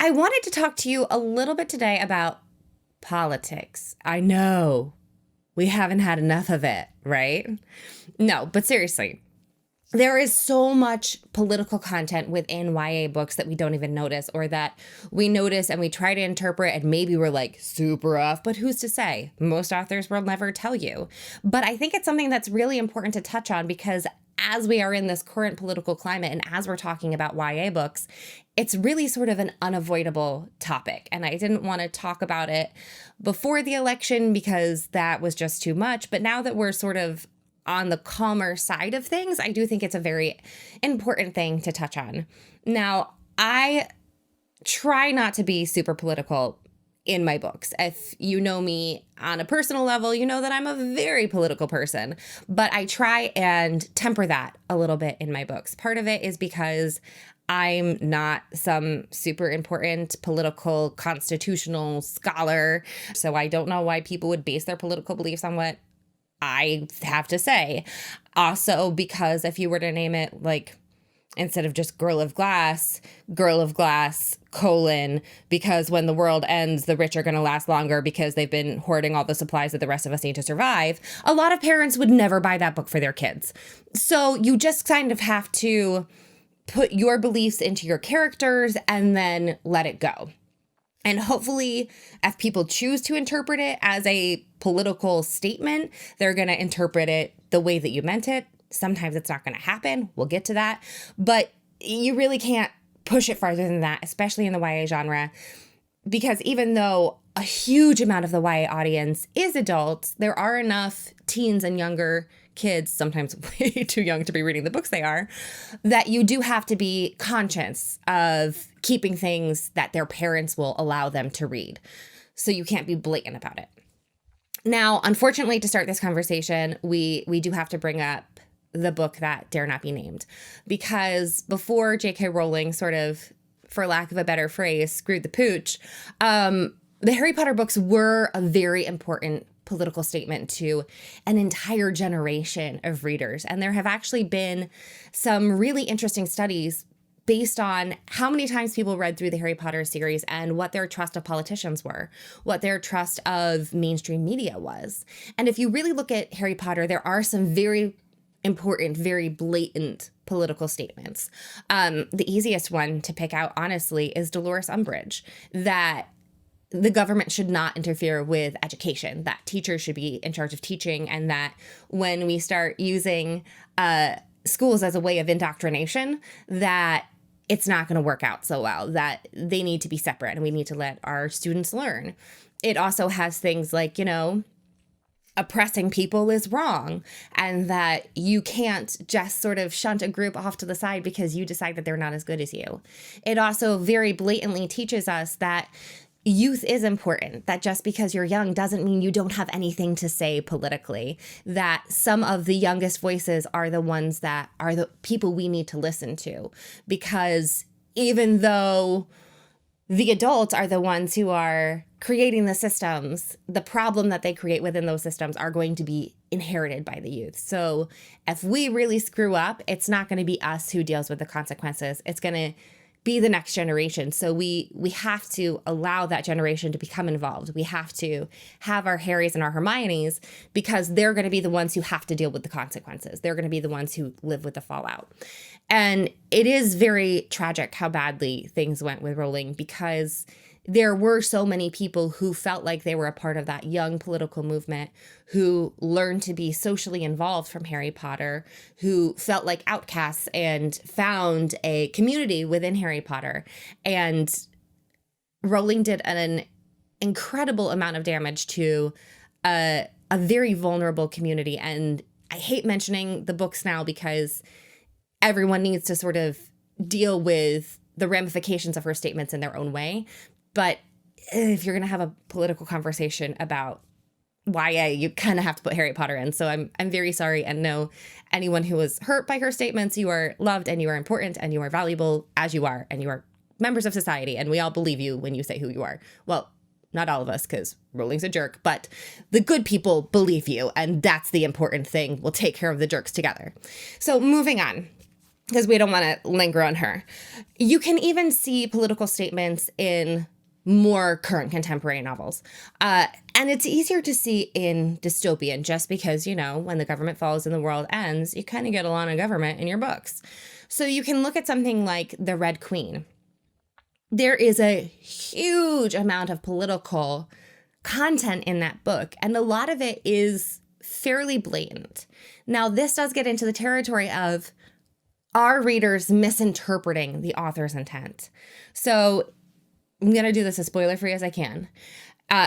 I wanted to talk to you a little bit today about politics. I know we haven't had enough of it, right? No, but seriously, there is so much political content within YA books that we don't even notice, or that we notice and we try to interpret and maybe we're like super off, but who's to say? Most authors will never tell you. But I think it's something that's really important to touch on because as we are in this current political climate and as we're talking about YA books, it's really sort of an unavoidable topic. And I didn't want to talk about it before the election because that was just too much. But now that we're sort of on the calmer side of things, I do think it's a very important thing to touch on. Now, I try not to be super political in my books. If you know me on a personal level, you know that I'm a very political person, but I try and temper that a little bit in my books. Part of it is because I'm not some super important political constitutional scholar, so I don't know why people would base their political beliefs on what I have to say. Also, because if you were to name it like, instead of just Girl of Glass, colon, because when the world ends, the rich are going to last longer because they've been hoarding all the supplies that the rest of us need to survive, a lot of parents would never buy that book for their kids. So you just kind of have to put your beliefs into your characters and then let it go. And hopefully, if people choose to interpret it as a political statement, they're going to interpret it the way that you meant it. Sometimes it's not going to happen. We'll get to that. But you really can't push it farther than that, especially in the YA genre, because even though a huge amount of the YA audience is adults, there are enough teens and younger kids, sometimes way too young to be reading the books they are, that you do have to be conscious of keeping things that their parents will allow them to read. So you can't be blatant about it. Now, unfortunately, to start this conversation, we do have to bring up the book that dare not be named, because before J.K. Rowling sort of, for lack of a better phrase, screwed the pooch, the Harry Potter books were a very important political statement to an entire generation of readers. And there have actually been some really interesting studies based on how many times people read through the Harry Potter series and what their trust of politicians were, what their trust of mainstream media was. And if you really look at Harry Potter, there are some very important, very blatant political statements. The easiest one to pick out, honestly, is Dolores Umbridge, that the government should not interfere with education, that teachers should be in charge of teaching, and that when we start using schools as a way of indoctrination, that it's not going to work out so well, that they need to be separate and we need to let our students learn. It also has things like, oppressing people is wrong, and that you can't just sort of shunt a group off to the side because you decide that they're not as good as you. It also very blatantly teaches us that youth is important, that just because you're young doesn't mean you don't have anything to say politically, that some of the youngest voices are the ones that are the people we need to listen to, because even though the adults are the ones who are creating the systems, the problem that they create within those systems are going to be inherited by the youth. So if we really screw up, it's not going to be us who deals with the consequences. It's going to be the next generation. So we have to allow that generation to become involved. We have to have our Harrys and our Hermiones, because they're going to be the ones who have to deal with the consequences. They're going to be the ones who live with the fallout. And it is very tragic how badly things went with Rowling, because there were so many people who felt like they were a part of that young political movement, who learned to be socially involved from Harry Potter, who felt like outcasts and found a community within Harry Potter. And Rowling did an incredible amount of damage to a very vulnerable community. And I hate mentioning the books now because everyone needs to sort of deal with the ramifications of her statements in their own way. But if you're going to have a political conversation about YA, you kind of have to put Harry Potter in. So I'm very sorry. And no, anyone who was hurt by her statements, you are loved and you are important and you are valuable as you are. And you are members of society. And we all believe you when you say who you are. Well, not all of us, because Rowling's a jerk, but the good people believe you. And that's the important thing. We'll take care of the jerks together. So moving on. because we don't want to linger on her. You can even see political statements in more current contemporary novels. And it's easier to see in dystopian just because, when the government falls and the world ends, you kind of get a lot of government in your books. So you can look at something like The Red Queen. There is a huge amount of political content in that book, and a lot of it is fairly blatant. Now, this does get into the territory of our readers misinterpreting the author's intent. So I'm going to do this as spoiler-free as I can.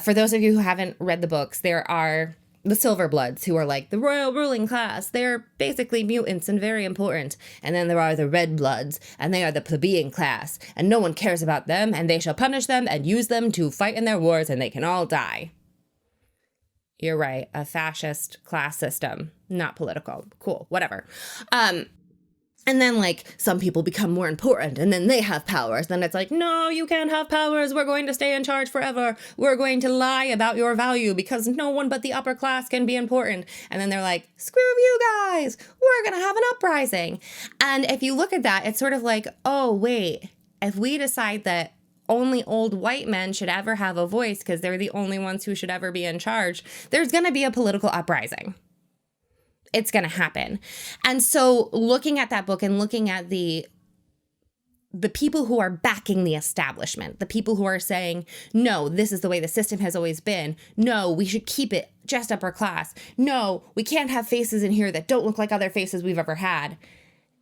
For those of you who haven't read the books, there are the Silverbloods, who are like the royal ruling class. They're basically mutants and very important. And then there are the Redbloods, and they are the plebeian class. And no one cares about them, and they shall punish them and use them to fight in their wars, and they can all die. You're right, a fascist class system, not political. Cool, whatever. And then, some people become more important, and then they have powers. Then it's like, no, you can't have powers. We're going to stay in charge forever. We're going to lie about your value because no one but the upper class can be important. And then they're like, screw you guys. We're going to have an uprising. And if you look at that, it's sort of like, oh, wait, if we decide that only old white men should ever have a voice because they're the only ones who should ever be in charge, there's going to be a political uprising. It's going to happen. And so looking at that book and looking at the people who are backing the establishment, the people who are saying, no, this is the way the system has always been. No, we should keep it just upper class. No, we can't have faces in here that don't look like other faces we've ever had.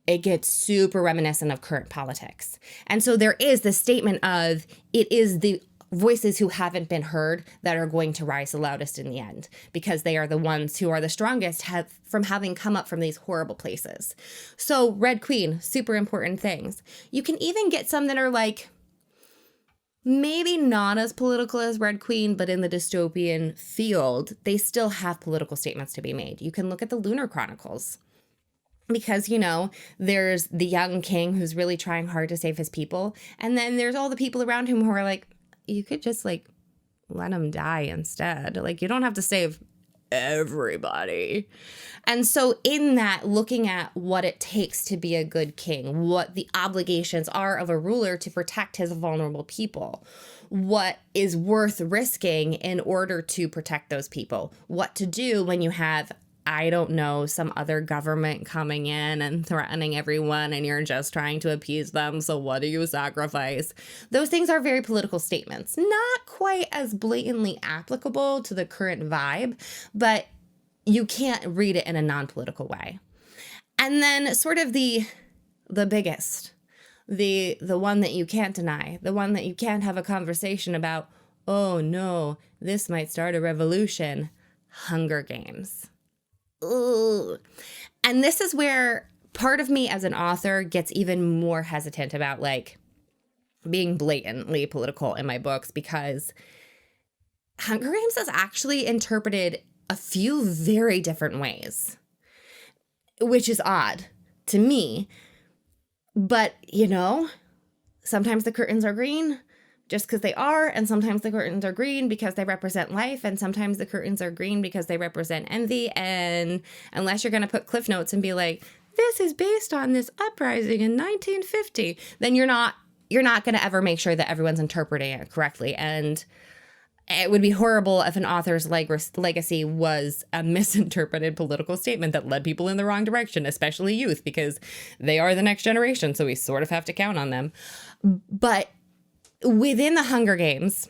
It gets super reminiscent of current politics. And so there is this statement of it is the voices who haven't been heard that are going to rise the loudest in the end, because they are the ones who are the strongest from having come up from these horrible places. So Red Queen, super important things. You can even get some that are maybe not as political as Red Queen, but in the dystopian field, they still have political statements to be made. You can look at the Lunar Chronicles. Because, there's the young king who's really trying hard to save his people. And then there's all the people around him who are like, you could just let him die instead. You don't have to save everybody. And so in that, looking at what it takes to be a good king, what the obligations are of a ruler to protect his vulnerable people, what is worth risking in order to protect those people, what to do when you have, I don't know, some other government coming in and threatening everyone and you're just trying to appease them. So what do you sacrifice? Those things are very political statements, not quite as blatantly applicable to the current vibe, but you can't read it in a non-political way. And then sort of the biggest, the one that you can't deny, the one that you can't have a conversation about, oh no, this might start a revolution, Hunger Games. Ooh. And this is where part of me as an author gets even more hesitant about being blatantly political in my books, because Hunger Games is actually interpreted a few very different ways, which is odd to me. But, sometimes the curtains are green just because they are, and sometimes the curtains are green because they represent life, and sometimes the curtains are green because they represent envy. And unless you're going to put cliff notes and be like, this is based on this uprising in 1950, then you're not going to ever make sure that everyone's interpreting it correctly. And it would be horrible if an author's legacy was a misinterpreted political statement that led people in the wrong direction, especially youth, because they are the next generation, so we sort of have to count on them. But within the Hunger Games,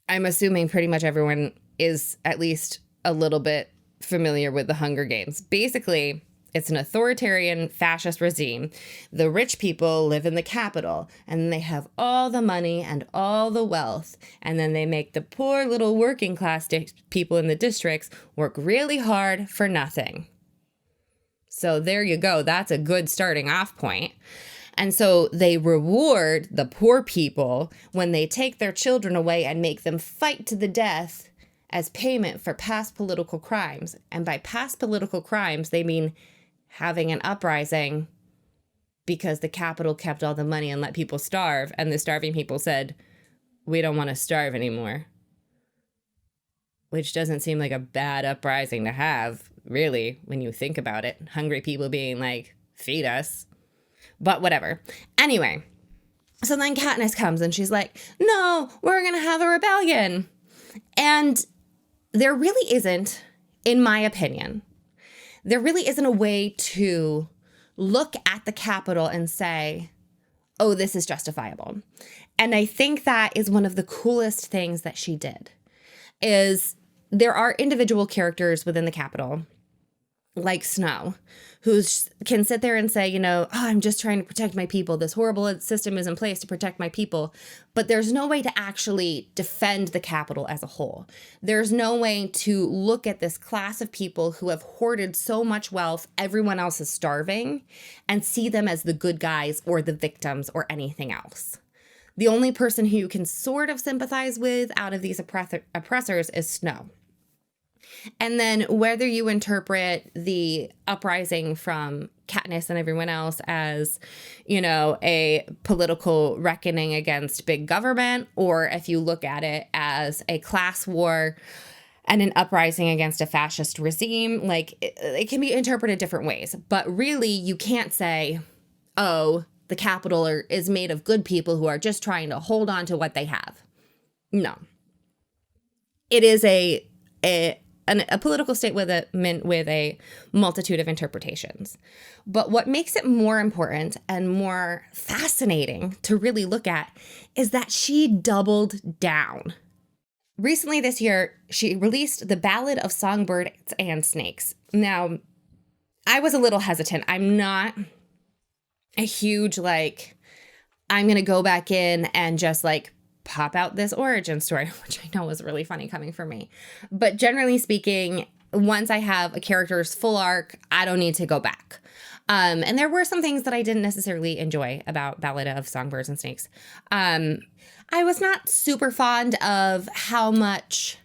I'm assuming pretty much everyone is at least a little bit familiar with the Hunger Games. Basically, it's an authoritarian fascist regime. The rich people live in the capital, and they have all the money and all the wealth. And then they make the poor little working class people in the districts work really hard for nothing. So there you go. That's a good starting off point. And so they reward the poor people when they take their children away and make them fight to the death as payment for past political crimes. And by past political crimes, they mean having an uprising because the capital kept all the money and let people starve. And the starving people said, we don't want to starve anymore. Which doesn't seem like a bad uprising to have, really, when you think about it. Hungry people being like, fetus. But whatever. Anyway, so then Katniss comes and she's like, no, we're going to have a rebellion. And there really isn't, in my opinion, there really isn't a way to look at the Capitol and say, oh, this is justifiable. And I think that is one of the coolest things that she did, is there are individual characters within the Capitol, like Snow, who can sit there and say, you know, oh, I'm just trying to protect my people. This horrible system is in place to protect my people. But there's no way to actually defend the Capitol as a whole. There's no way to look at this class of people who have hoarded so much wealth, everyone else is starving, and see them as the good guys or the victims or anything else. The only person who you can sort of sympathize with out of these oppressors is Snow. And then whether you interpret the uprising from Katniss and everyone else as, you know, a political reckoning against big government, or if you look at it as a class war and an uprising against a fascist regime, like it can be interpreted different ways. But really, you can't say, oh, the Capitol is made of good people who are just trying to hold on to what they have. No. It is a political statement with a multitude of interpretations. But what makes it more important and more fascinating to really look at is that she doubled down. Recently this year, she released The Ballad of Songbirds and Snakes. Now, I was a little hesitant. I'm not a huge, I'm going to go back in and just, pop out this origin story, which I know was really funny coming from me. But generally speaking, once I have a character's full arc, I don't need to go back. And there were some things that I didn't necessarily enjoy about Ballad of Songbirds and Snakes. I was not super fond of how much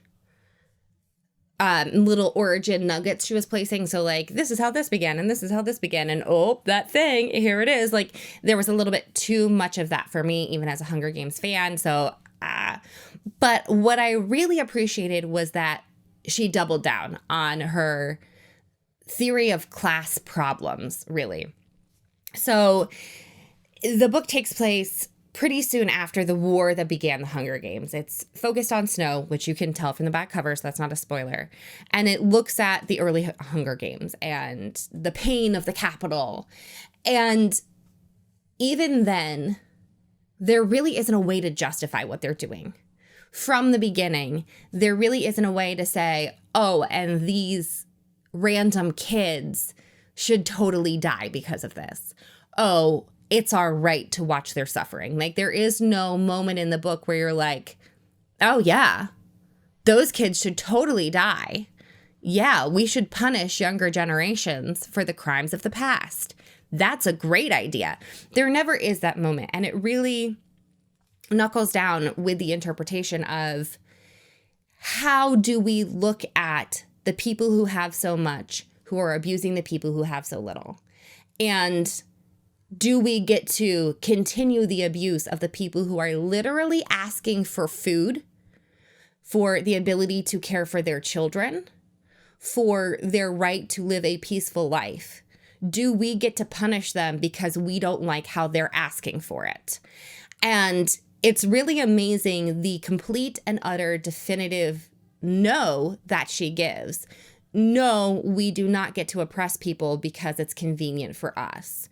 little origin nuggets she was placing. So this is how this began and this is how this began. And oh, that thing, here it is. There was a little bit too much of that for me, even as a Hunger Games fan. So, but what I really appreciated was that she doubled down on her theory of class problems, really. So the book takes place pretty soon after the war that began the Hunger Games. It's focused on Snow, which you can tell from the back cover, so that's not a spoiler. And it looks at the early Hunger Games and the pain of the Capitol. And even then, there really isn't a way to justify what they're doing. From the beginning, there really isn't a way to say, oh, and these random kids should totally die because of this. Oh, it's our right to watch their suffering. There is no moment in the book where you're like, oh yeah, those kids should totally die. Yeah, we should punish younger generations for the crimes of the past. That's a great idea. There never is that moment. And it really knuckles down with the interpretation of how do we look at the people who have so much, who are abusing the people who have so little? And do we get to continue the abuse of the people who are literally asking for food, for the ability to care for their children, for their right to live a peaceful life? Do we get to punish them because we don't like how they're asking for it? And it's really amazing the complete and utter definitive no that she gives. No, we do not get to oppress people because it's convenient for us.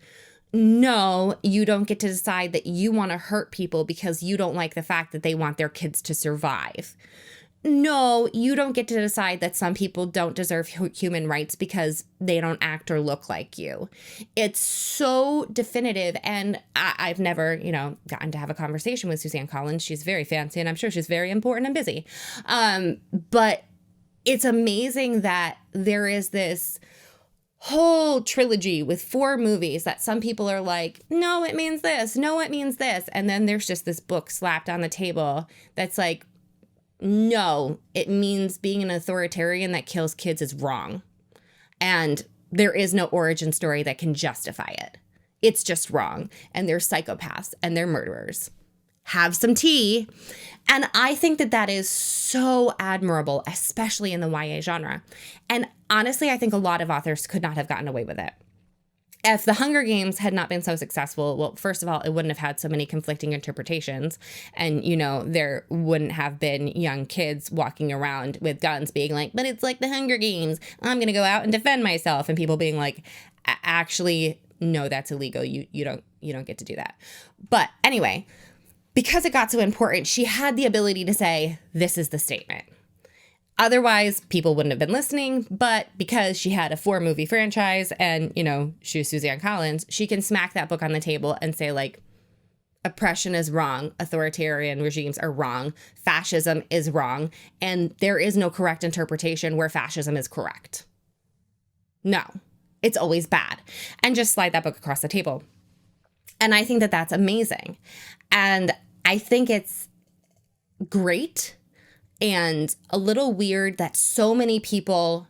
No, you don't get to decide that you want to hurt people because you don't like the fact that they want their kids to survive. No, you don't get to decide that some people don't deserve human rights because they don't act or look like you. It's so definitive. And I've never, gotten to have a conversation with Suzanne Collins. She's very fancy and I'm sure she's very important and busy. But it's amazing that there is this whole trilogy with 4 movies that some people are like, no, it means this. No, it means this. And then there's just this book slapped on the table that's like, no, it means being an authoritarian that kills kids is wrong. And there is no origin story that can justify it. It's just wrong. And they're psychopaths and they're murderers. Have some tea. And I think that that is so admirable, especially in the YA genre. And honestly, I think a lot of authors could not have gotten away with it. If the Hunger Games had not been so successful, well, first of all, it wouldn't have had so many conflicting interpretations. And, there wouldn't have been young kids walking around with guns being like, but it's like the Hunger Games. I'm going to go out and defend myself. And people being like, actually, no, that's illegal. You don't get to do that. But anyway, because it got so important, she had the ability to say, this is the statement. Otherwise, people wouldn't have been listening, but because she had a 4-movie franchise and, she was Suzanne Collins, she can smack that book on the table and say, like, oppression is wrong, authoritarian regimes are wrong, fascism is wrong, and there is no correct interpretation where fascism is correct. No, it's always bad. And just slide that book across the table. And I think that that's amazing. And I think it's great and a little weird that so many people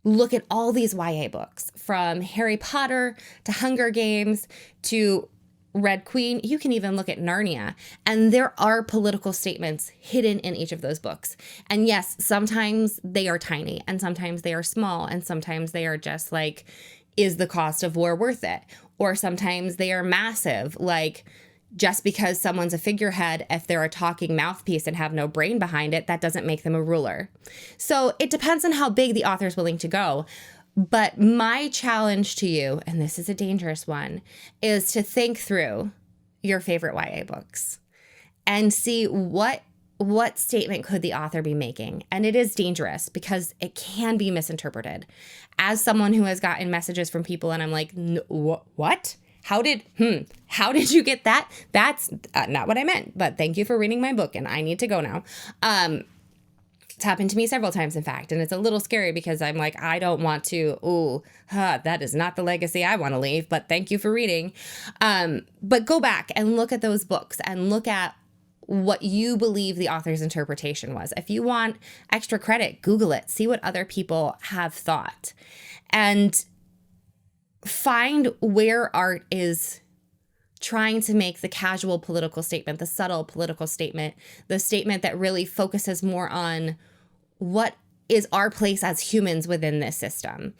look at all these YA books, from Harry Potter to Hunger Games to Red Queen. You can even look at Narnia, and there are political statements hidden in each of those books. And yes, sometimes they are tiny, and sometimes they are small, and sometimes they are just like, is the cost of war worth it? Or sometimes they are massive, like, just because someone's a figurehead, if they're a talking mouthpiece and have no brain behind it, that doesn't make them a ruler. So it depends on how big the author's willing to go. But my challenge to you, and this is a dangerous one, is to think through your favorite YA books and see what statement could the author be making. And it is dangerous because it can be misinterpreted. As someone who has gotten messages from people and I'm like, what? How did you get that? That's not what I meant, but thank you for reading my book and I need to go now. It's happened to me several times, in fact, and it's a little scary because I'm like, I don't want to, that is not the legacy I want to leave, but thank you for reading. But go back and look at those books and look at what you believe the author's interpretation was. If you want extra credit, Google it, see what other people have thought, and find where art is trying to make the casual political statement, the subtle political statement, the statement that really focuses more on what is our place as humans within this system,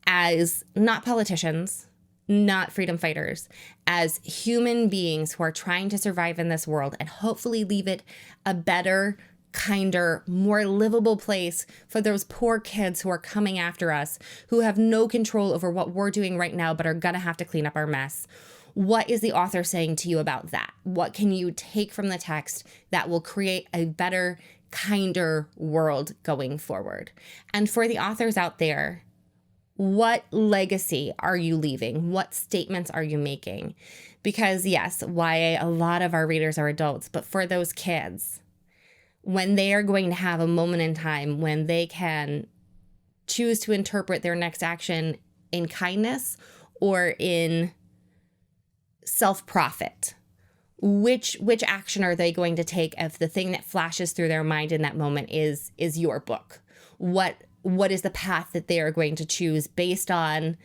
as not politicians, not freedom fighters, as human beings who are trying to survive in this world and hopefully leave it a better, kinder, more livable place for those poor kids who are coming after us, who have no control over what we're doing right now, but are gonna have to clean up our mess. What is the author saying to you about that? What can you take from the text that will create a better, kinder world going forward? And for the authors out there, what legacy are you leaving? What statements are you making? Because yes, YA, a lot of our readers are adults, but for those kids, when they are going to have a moment in time when they can choose to interpret their next action in kindness or in self-profit, which action are they going to take if the thing that flashes through their mind in that moment is your book? What is the path that they are going to choose based on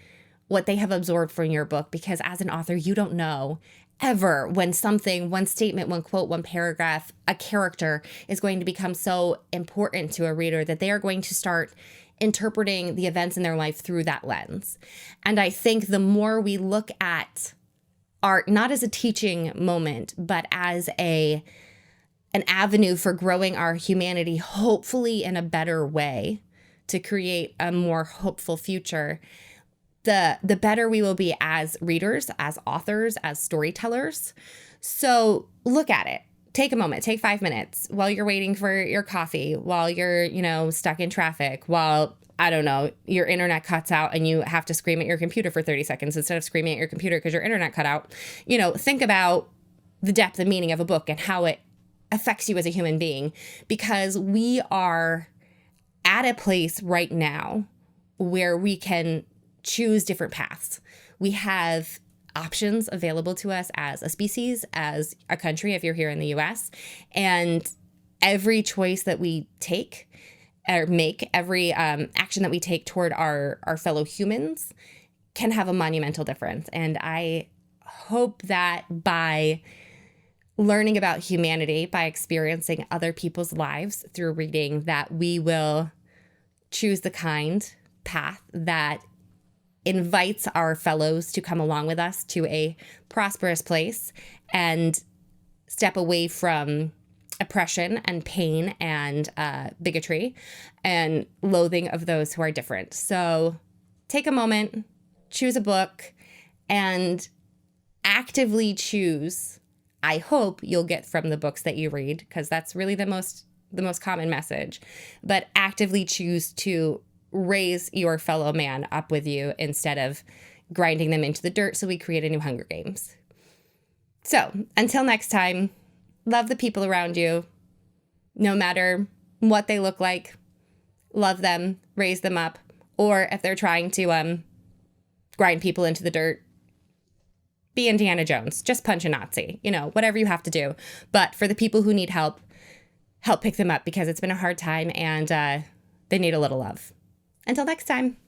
what they have absorbed from your book? Because as an author, you don't know ever when something, one statement, one quote, one paragraph, a character is going to become so important to a reader that they are going to start interpreting the events in their life through that lens. And I think the more we look at art, not as a teaching moment, but as an avenue for growing our humanity, hopefully in a better way to create a more hopeful future, the better we will be as readers, as authors, as storytellers. So look at it. Take a moment, take 5 minutes while you're waiting for your coffee, while you're, stuck in traffic, while, I don't know, your internet cuts out and you have to scream at your computer for 30 seconds instead of screaming at your computer because your internet cut out. Think about the depth and meaning of a book and how it affects you as a human being, because we are at a place right now where we can choose different paths. We have options available to us as a species, as a country, if you're here in the US, and every choice that we take or make, every action that we take toward our fellow humans can have a monumental difference. And I hope that by learning about humanity, by experiencing other people's lives through reading, that we will choose the kind path that invites our fellows to come along with us to a prosperous place and step away from oppression and pain and bigotry and loathing of those who are different. So take a moment, choose a book, and actively choose. I hope you'll get from the books that you read, because that's really the most common message, but actively choose to raise your fellow man up with you instead of grinding them into the dirt so we create a new Hunger Games. So until next time, love the people around you, no matter what they look like. Love them, raise them up, or if they're trying to grind people into the dirt, be Indiana Jones, just punch a Nazi, whatever you have to do. But for the people who need help pick them up, because it's been a hard time and they need a little love. Until next time.